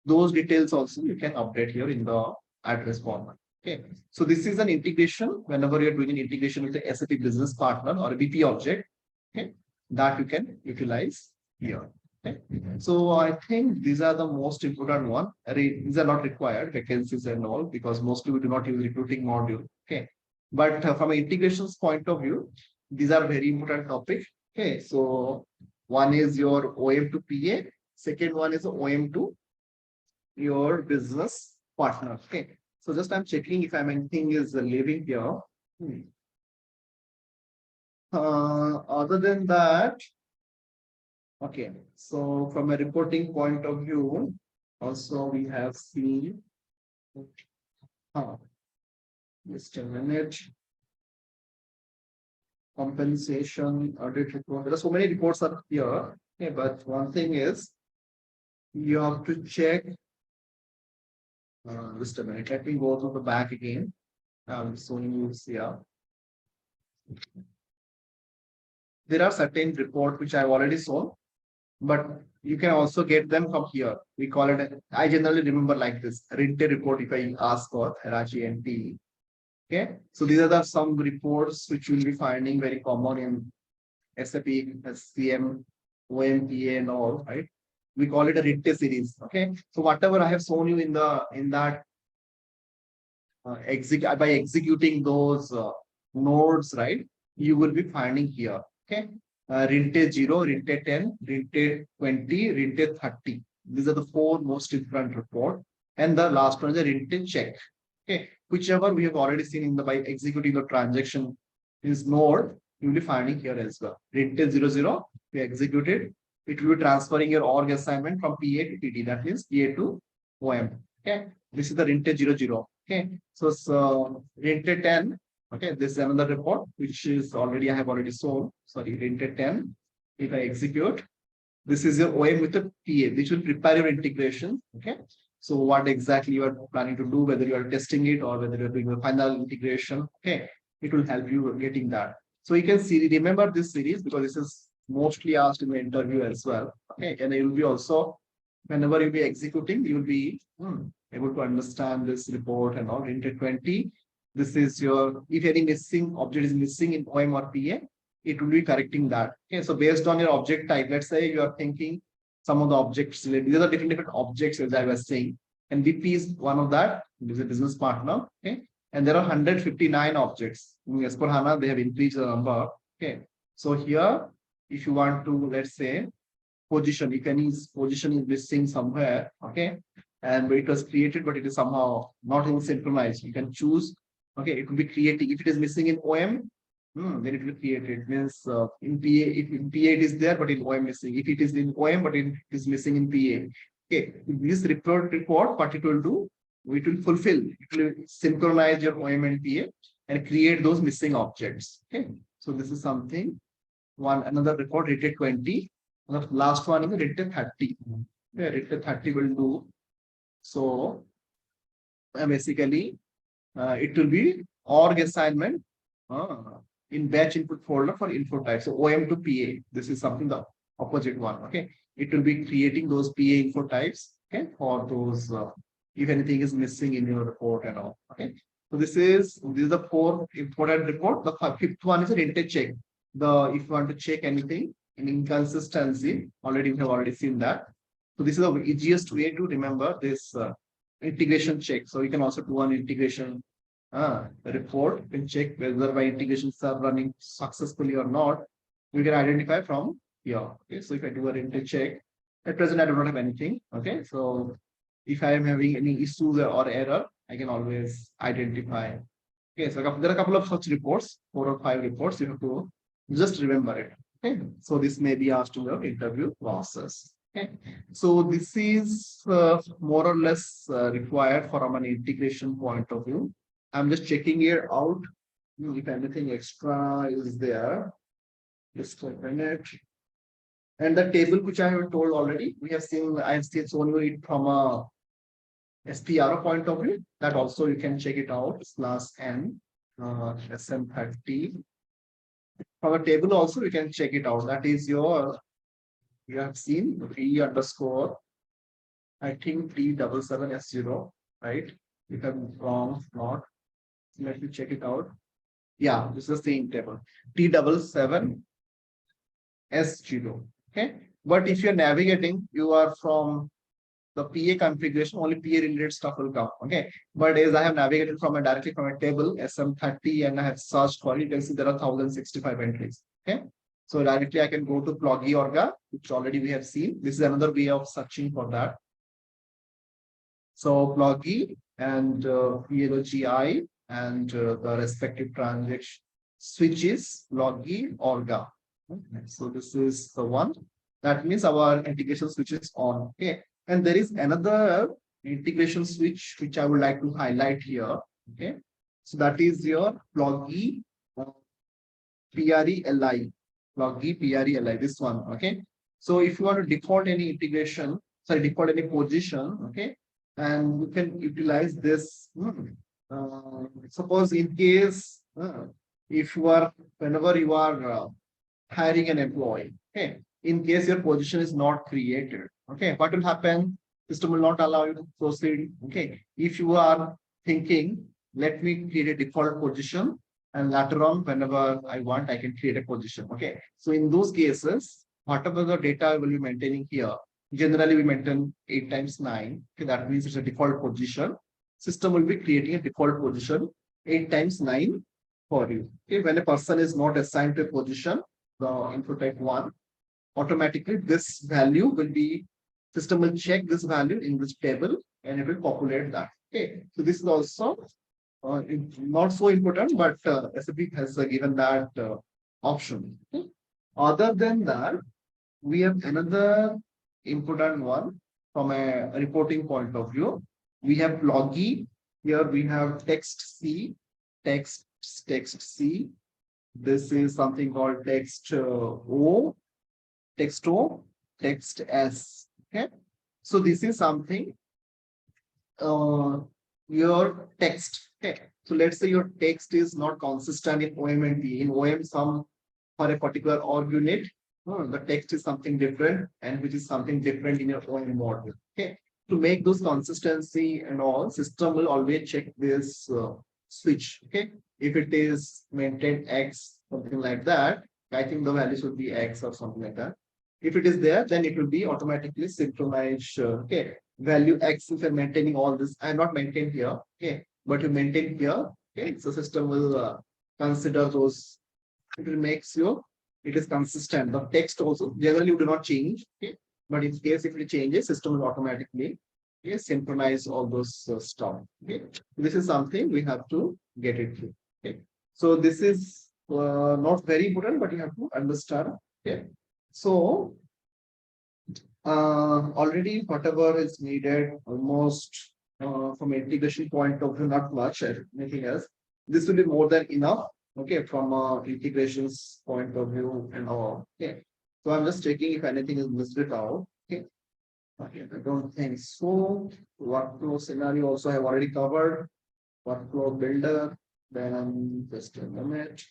Those details also you can update here in the address format. Okay, so this is an integration. Whenever you're doing an integration with the SAP business partner or a BP object, okay, that you can utilize here. Okay, so I think these are the most important one. These are not required vacancies and all, because mostly we do not use recruiting module. Okay, but from an integrations point of view, these are very important topic. Okay, so one is your OM to PA, second one is OM to your business partner. Okay, so just I'm checking if anything is leaving here. Other than that, okay, so from a reporting point of view, also we have seen, just a minute, compensation, audit report. There are so many reports are here. Okay, but one thing is, you have to check. Just a minute. Let me go to the back again. So you see, there are certain reports which I've already shown, but you can also get them from here. We call it, I generally remember like this, Rinte report if I ask for Raji and T. Okay, so these are some reports which you'll be finding very common in SAP, HCM, OMPA and all, right? We call it a Rinte series. Okay, so whatever I have shown you in that by executing those nodes, right, you will be finding here. Okay, Rinte 0, Rinte 10, Rinte 20, Rinte 30. These are the four most important report. And the last one is the Rinte check. Okay, whichever we have already seen in the by executing the transaction is node, you will be finding here as well. Rinte 00, we executed. it will be transferring your org assignment from PA to PD. That means PA to OM. Okay. This is the Rinte 00. Okay. So Rinte 10. Okay. This is another report, which is already, I have already shown. Sorry, Rinte 10. If I execute, this is your OM with a PA, which will prepare your integration. Okay. So what exactly you are planning to do, whether you are testing it or whether you're doing the final integration. Okay. It will help you getting that. So you can see, remember this series because this is mostly asked in the interview as well. Okay. And it will be also, whenever you'll be executing, you'll be able to understand this report and all. Into 20. This is your, if any missing object is missing in OM or PA, it will be correcting that. Okay. So based on your object type, let's say you are thinking some of the objects, these are different objects as I was saying. And BP is one of that, is a business partner. Okay. And there are 159 objects. In S4 HANA, they have increased the number. Okay. So here, if you want to, let's say, position, if any position is missing somewhere, okay, and it was created, but it is somehow not in synchronized, you can choose, okay, it will be creating. If it is missing in OM, then it will be created. Means in PA, if in PA it is there, but in OM missing. If it is in OM, but it is missing in PA. Okay, this report, what it will do, it will fulfill, it will synchronize your OM and PA and create those missing objects. Okay, so this is something. Another report rated 20. The last one is rated 30. Yeah, rated 30 will do. So basically, it will be org assignment in batch input folder for info type. So OM to PA. This is something the opposite one. Okay, it will be creating those PA info types. Okay, for those if anything is missing in your report and all. Okay, so this is the 4 important report. The 5th one is an intake check. If you want to check anything in inconsistency, already we have already seen that. So this is the easiest way to remember this integration check. So you can also do an integration report. You can check whether my integrations are running successfully or not. You can identify from here. Okay, so if I do an intake check, at present I do not have anything. Okay, so if I am having any issues or error, I can always identify. Okay, so there are a couple of such reports, 4 or 5 reports. You have to just remember it. Okay, so this may be asked in the interview process. Okay, so this is more or less required from an integration point of view. I'm just checking it out. If anything extra is there, just a minute. And the table which I have told already, we have seen, I have still shown you it from a SPRO point of view. That also you can check it out. /n SM30. From a table also you can check it out. That is your, you have seen P underscore, I think T77S0, right? If I'm wrong, not. Let me check it out. Yeah, this is the same table. T77S0. Okay. But if you're navigating, you are from the PA configuration, only PA related stuff will come. Okay. But as I have navigated directly from a table SM30 and I have searched for it, you can see there are 1065 entries. Okay. So directly I can go to Ploggy Orga, which already we have seen. This is another way of searching for that. So Ploggy and PLOGI and the respective transaction switches Ploggy Orga. Okay. So this is the one. That means our integration switch is on. Okay. And there is another integration switch which I would like to highlight here. Okay. So that is your Ploggy PRELI. Ploggy PRELI, this one. Okay. So if you want to default any integration, default any position, okay, and you can utilize this. Suppose in case if you are, whenever you are hiring an employee, okay, in case your position is not created, okay, what will happen? System will not allow you to proceed. Okay, if you are thinking, let me create a default position, and later on, whenever I want, I can create a position. Okay, so in those cases, whatever the data I will be maintaining here, generally we maintain 8 times 9. Okay, that means it's a default position. System will be creating a default position 8 times 9 for you. Okay, when a person is not assigned to a position, the input type 1, automatically this value will be, system will check this value in this table and it will populate that. Okay, so this is also not so important, but SAP has given that option. Okay? Other than that, we have another important one from a reporting point of view. We have logi. Here we have text C, text C. This is something called text O, text O, text S. Okay. So this is something your text. Okay. So let's say your text is not consistent in OM and P. In OM, some for a particular org unit, the text is something different, and which is something different in your OM model. Okay. To make those consistency and all, system will always check this switch. Okay. If it is maintained X, something like that, I think the value should be X or something like that. If it is there, then it will be automatically synchronized. Okay. Value X, if you're maintaining all this, I'm not maintained here. Okay. But you maintain here. Okay. So system will consider those. It will makes you, it is consistent. The text also generally you do not change. Okay. But in case if it changes, system will automatically synchronize all those stuff. Okay. This is something we have to get it through. Okay. So this is not very important, but you have to understand. Okay. So already whatever is needed, almost from integration point of view, not much, anything else. This will be more than enough. Okay, from integrations point of view and all. Okay. So I'm just checking if anything is missed out. Okay. Okay, I don't think so. Workflow scenario also have already covered. Workflow builder. Then just a minute.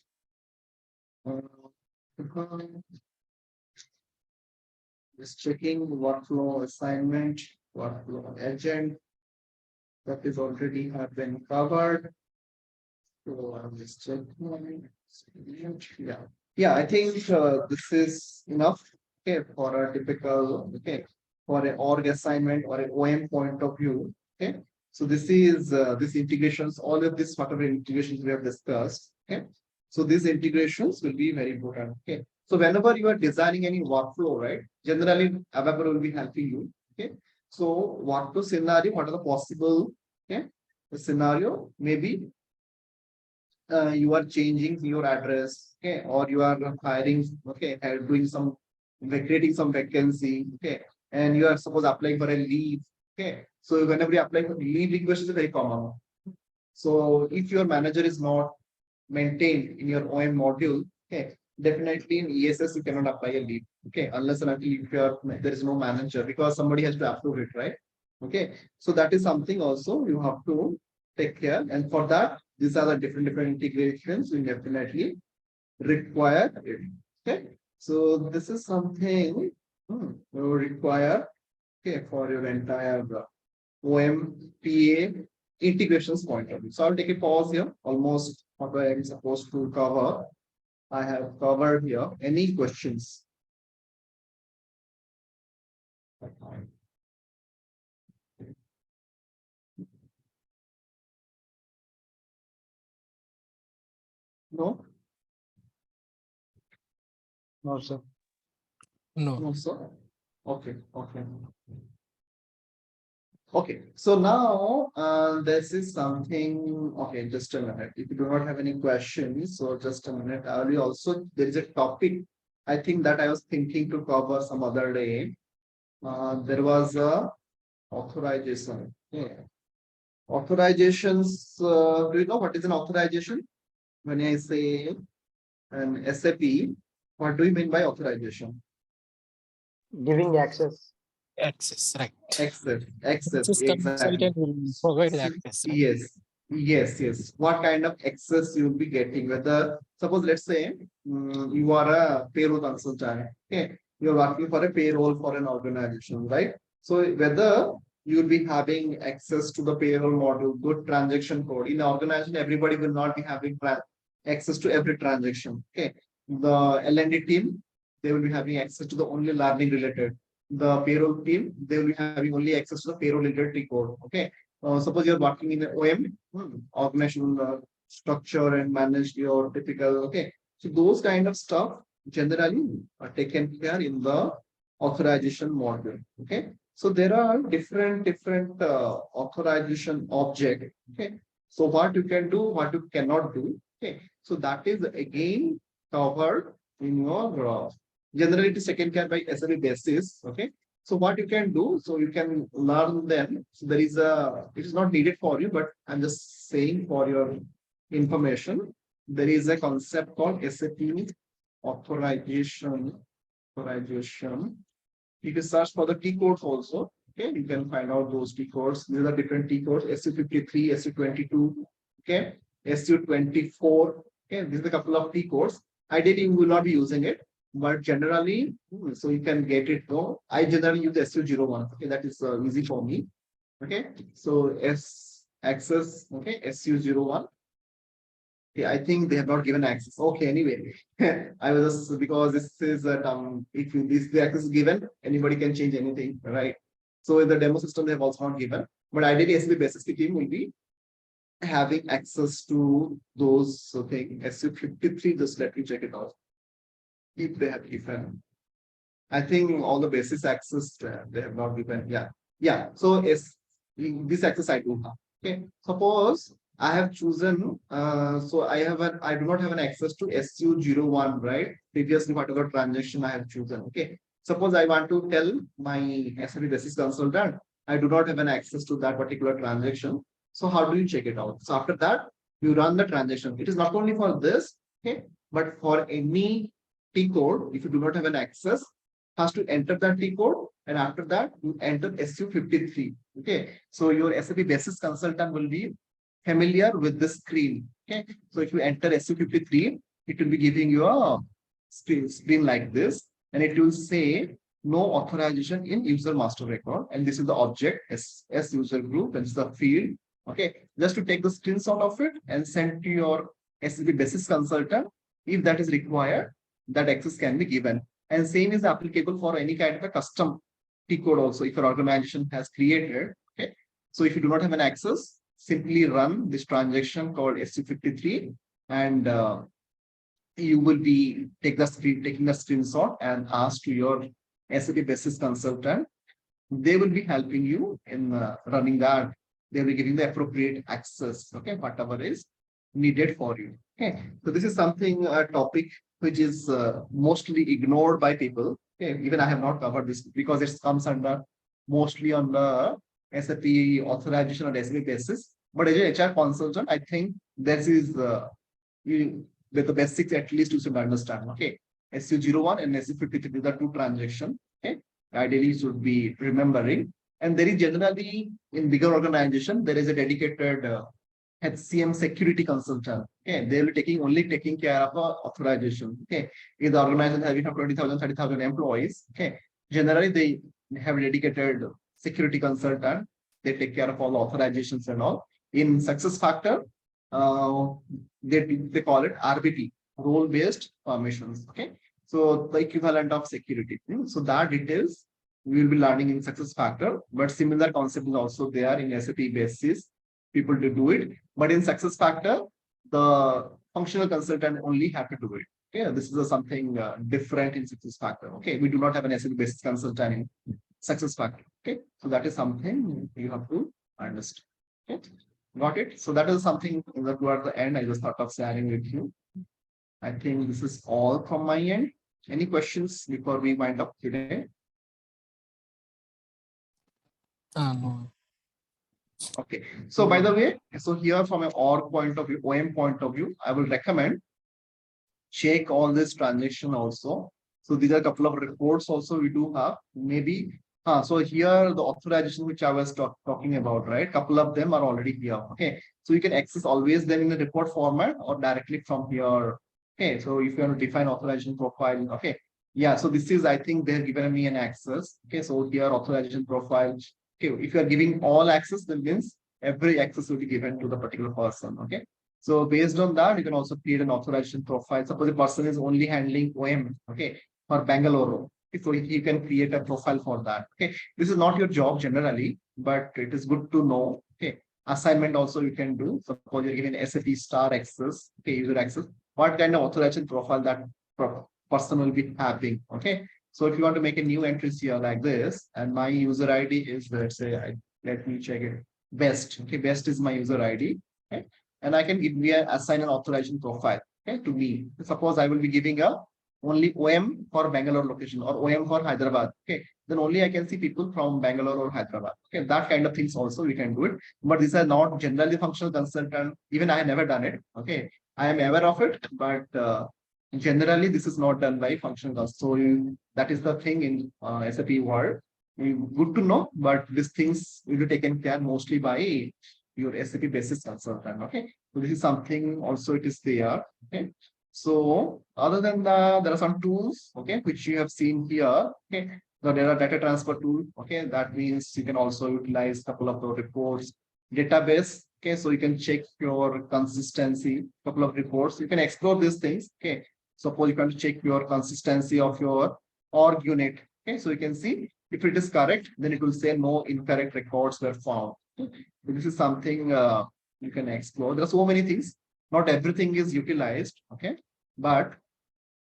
Just checking workflow assignment, workflow agent. That is already have been covered. So I'm just checking. Yeah. Yeah, I think this is enough. Okay, for a typical, okay, for an org assignment or an OM point of view. Okay. So this is this integrations, all of this whatever integrations we have discussed. Okay. So these integrations will be very important. Okay. So whenever you are designing any workflow, right? Generally, ABAP will be helping you. Okay. So workflow scenario, what are the possible, okay, the scenario maybe you are changing your address, okay, or you are hiring, okay, doing some, creating some vacancy, okay, and you are suppose applying for a leave, okay. So whenever you apply for leave request is very common. So if your manager is not maintained in your OM module, okay, definitely in ESS you cannot apply a leave, okay, unless and until if you are, there is no manager because somebody has to approve it, right? Okay, so that is something also you have to take care, and for that these are the different integrations we definitely require. Okay, so this is something you require, okay, for your entire OMPA integrations point of view. So I'll take a pause here. Almost what I am supposed to cover, I have covered here. Any questions? No? No, sir. No. No, sir. Okay, okay. Okay, so now this is something. Okay, just a minute. If you do not have any questions, so just a minute. I will also, there is a topic I think that I was thinking to cover some other day. There was a authorization. Yeah. Authorizations. Do you know what is an authorization? When I say an SAP, what do you mean by authorization? Giving access. Access, right. Access, Access exactly. consultant will provide the access, right? Yes. What kind of access you'll be getting? Whether, suppose, let's say you are a payroll consultant, okay, you're working for a payroll for an organization, right? So whether you'll be having access to the payroll module, good transaction code. In the organization, everybody will not be having access to every transaction. Okay, the L&D team, they will be having access to the only learning related. The payroll team, they will be having only access to the payroll related record. Okay. Suppose you're working in an OM organizational structure and manage your typical, okay. So those kind of stuff generally are taken care in the authorization module. Okay. So there are different authorization object. Okay. So what you can do, what you cannot do. Okay. So that is again covered in your Generally, it is taken care by SAP basis. Okay. So what you can do, so you can learn them. So there is a, it is not needed for you, but I'm just saying for your information, there is a concept called SAP authorization. Authorization. You can search for the T codes also. Okay, you can find out those T codes. These are different T codes: SU53, SU22, okay, SU24. Okay, these are a couple of T codes. Ideally, you will not be using it, but generally, so you can get it. No, I generally use SU01. Okay, that is easy for me. Okay, so S access. Okay, SU01. Yeah, I think they have not given access. Okay, anyway, I was just because this is a if you, this the access is given, anybody can change anything, right? So in the demo system, they have also not given. But ideally, SAP basis team will be having access to those things. SU53, just let me check it out. If they have given. I think all the basis access they have not given. Yeah. Yeah. So this access I do have. Okay. Suppose I have chosen so I do not have an access to SU01, right? Previously, whatever transaction I have chosen. Okay. Suppose I want to tell my SAP basis consultant, I do not have an access to that particular transaction. So how do you check it out? So after that, you run the transaction. It is not only for this, okay, but for any T code, if you do not have an access, has to enter that T code, and after that you enter SU53. Okay, so your SAP basis consultant will be familiar with this screen. Okay, so if you enter SU53, it will be giving you a screen like this, and it will say no authorization in user master record, and this is the object S user group, and it's the field. Okay, just to take the screenshot of it and send to your SAP basis consultant. If that is required, that access can be given. And same is applicable for any kind of a custom T code also, if your organization has created. Okay. So if you do not have an access, simply run this transaction called SU53, and you will be taking the screenshot and ask to your SAP basis consultant. They will be helping you in running that. They will be giving the appropriate access. Okay, whatever is needed for you. Okay, so this is something a topic which is mostly ignored by people. Okay, even I have not covered this because it comes under mostly on the SAP authorization or SAP basis. But as an HR consultant, I think this is with the basics at least you should understand. Okay, SU01 and SU53 are two transactions. Okay, ideally you should be remembering. And there is generally in bigger organization there is a dedicated HCM security consultant. Okay, they will be only taking care of authorization. Okay, if the organization having 20,000, 30,000 employees, okay, generally they have a dedicated security consultant. They take care of all the authorizations and all. In success factor, uh, they call it RBP, role based permissions. Okay, so the equivalent of security. So that details we will be learning in success factor, but similar concept is also there in SAP basis. People to do it, but in success factor, the functional consultant only have to do it. Okay, this is something different in success factor. Okay, we do not have an SAP basis consultant in success factor. Okay, so that is something you have to understand. Okay, got it. So that is something that toward the end I just thought of sharing with you. I think this is all from my end. Any questions before we wind up today? No. Okay. So by the way, so here from an org point of view, OM point of view, I will recommend check all this transaction also. So these are a couple of reports also we do have. Maybe so here the authorization which I was talking about, right? Couple of them are already here. Okay. So you can access always them in the report format or directly from here. Okay. So if you want to define authorization profile, okay. Yeah. So this is, I think they've given me an access. Okay. So here authorization profile. Okay. If you are giving all access, then means every access will be given to the particular person. Okay. So based on that, you can also create an authorization profile. Suppose the person is only handling OM, okay, for Bangalore. So you can create a profile for that. Okay, this is not your job generally, but it is good to know. Okay, assignment also you can do. Suppose you're given SAP star access, okay, user access. What kind of authorization profile that person will be having? Okay, so if you want to make a new entries here like this, and my user ID is, let's say, let me check it. Best. Okay, best is my user ID. Okay, and I can assign an authorization profile, okay, to me. Suppose I will be giving a only OM for Bangalore location or OM for Hyderabad. Okay, then only I can see people from Bangalore or Hyderabad. Okay, that kind of things also we can do it. But these are not generally functional consultant. Even I have never done it. Okay, I am aware of it, but generally this is not done by functional consultant. So that is the thing in SAP world. Good to know, but these things will be taken care mostly by your SAP basis consultant. Okay, so this is something also it is there. Okay, so other than that, there are some tools, okay, which you have seen here. Okay, so there are data transfer tool. Okay, that means you can also utilize a couple of the reports, database. Okay, so you can check your consistency, couple of reports. You can explore these things. Okay, suppose you can check your consistency of your org unit. Okay, so you can see if it is correct, then it will say no incorrect records were found. Okay? This is something you can explore. There are so many things. Not everything is utilized. Okay, but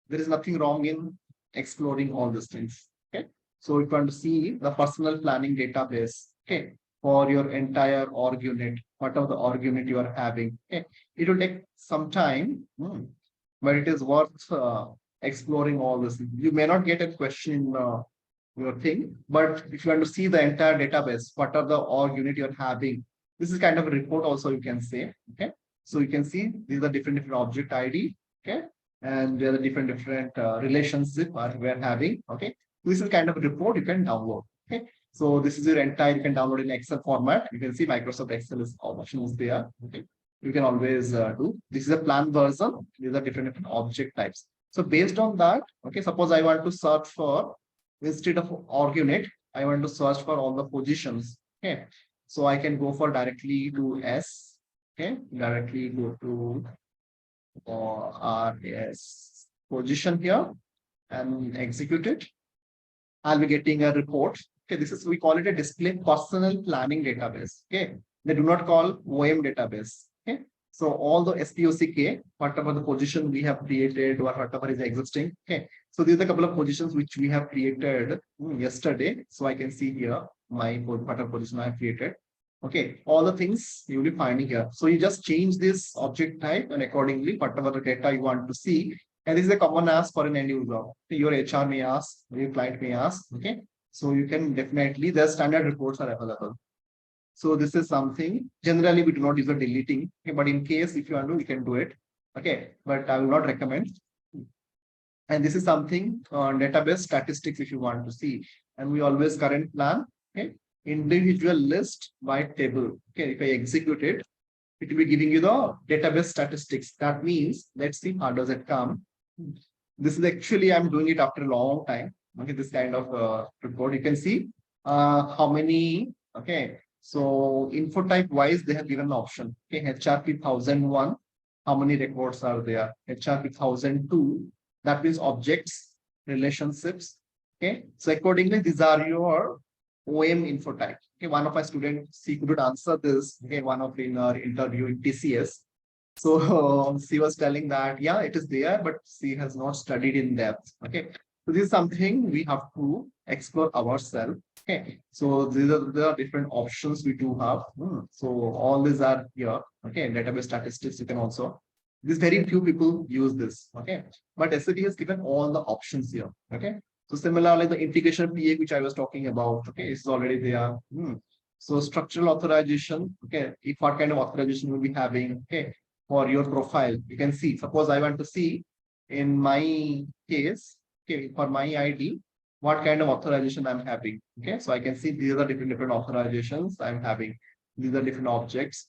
there is nothing wrong in exploring all these things. Okay, so if you want to see the personal planning database, okay, for your entire org unit, whatever the org unit you are having, okay, it will take some time, but it is worth exploring all this. You may not get a question in your thing, but if you want to see the entire database, what are the org unit you're having, this is kind of a report also you can say. Okay, so you can see these are different object ID. Okay, and there are different relationship we're having. Okay, this is kind of a report you can download. Okay, so this is your entire, you can download in Excel format. You can see Microsoft Excel is options there. Okay, you can always do. This is a plan version. These are different object types. So based on that, okay, suppose I want to search for, instead of org unit, I want to search for all the positions. Okay, so I can go for directly to S. Okay, directly go to RS position here and execute it. I'll be getting a report. Okay, this is, we call it a display personal planning database. Okay, they do not call OM database. Okay, so all the SPOCK, whatever the position we have created or whatever is existing. Okay, so these are a couple of positions which we have created yesterday. So I can see here my whatever position I have created. Okay, all the things you will be finding here. So you just change this object type and accordingly, whatever the data you want to see. And this is a common ask for an end user. Your HR may ask, your client may ask. Okay, so you can definitely, the standard reports are available. So this is something, generally we do not use the deleting, okay, but in case if you want to, you can do it. Okay, but I will not recommend. And this is something database statistics if you want to see. And we always current plan, okay, individual list by table. Okay, if I execute it, it will be giving you the database statistics. That means, let's see how does it come. This is actually, I'm doing it after a long time. Okay, this kind of report, you can see how many, okay, so info type wise, they have given an option. Okay, HRP 1001, how many records are there? HRP 1002, that means objects, relationships. Okay, so accordingly, these are your OM info type. Okay, one of my students, she couldn't answer this. Okay, one of in our interview in TCS. So she was telling that, yeah, it is there, but she has not studied in depth. Okay, so this is something we have to explore ourselves. Okay, so these are the different options we do have. So all these are here. Okay, database statistics, you can also. This very few people use this. Okay, but SAP has given all the options here. Okay, so similarly, the integration PA, which I was talking about, okay, is already there. So structural authorization, okay, if what kind of authorization we'll be having, okay, for your profile, you can see, suppose I want to see in my case, okay, for my ID, what kind of authorization I'm having. Okay, so I can see these are different authorizations I'm having. These are different objects.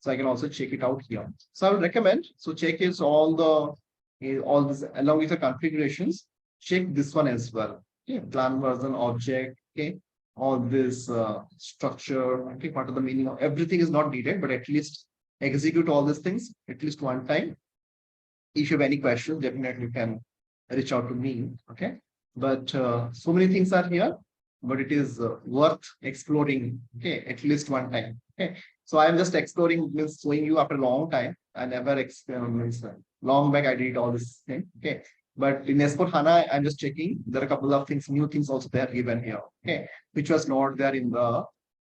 So I can also check it out here. So I would recommend, so check is all this along with the configurations, check this one as well. Okay, plan version object, okay, all this structure, okay, part of the meaning of everything is not needed, but at least execute all these things at least one time. If you have any questions, definitely you can reach out to me. Okay, but so many things are here, but it is worth exploring. Okay, at least one time. Okay, so I'm just exploring, means showing you after a long time. I never experienced long back. I did all this thing. Okay, but in S4 HANA, I'm just checking. There are a couple of things, new things also there given here. Okay, which was not there in the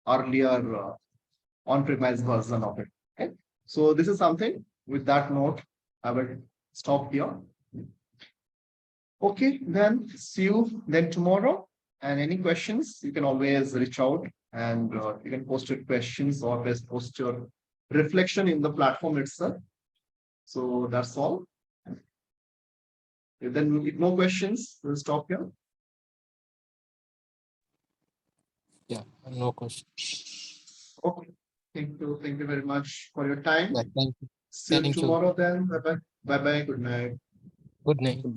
earlier on-premise version of it. Okay, so this is something. With that note, I will stop here. Okay, then see you then tomorrow. And any questions, you can always reach out and you can post your questions or post your reflection in the platform itself. So that's all. Then if no questions, we'll stop here. Yeah, no questions. Okay. Thank you. Thank you very much for your time. Yeah, thank you. See you Thank you. tomorrow then. Bye bye. Bye bye. Good night. Good night.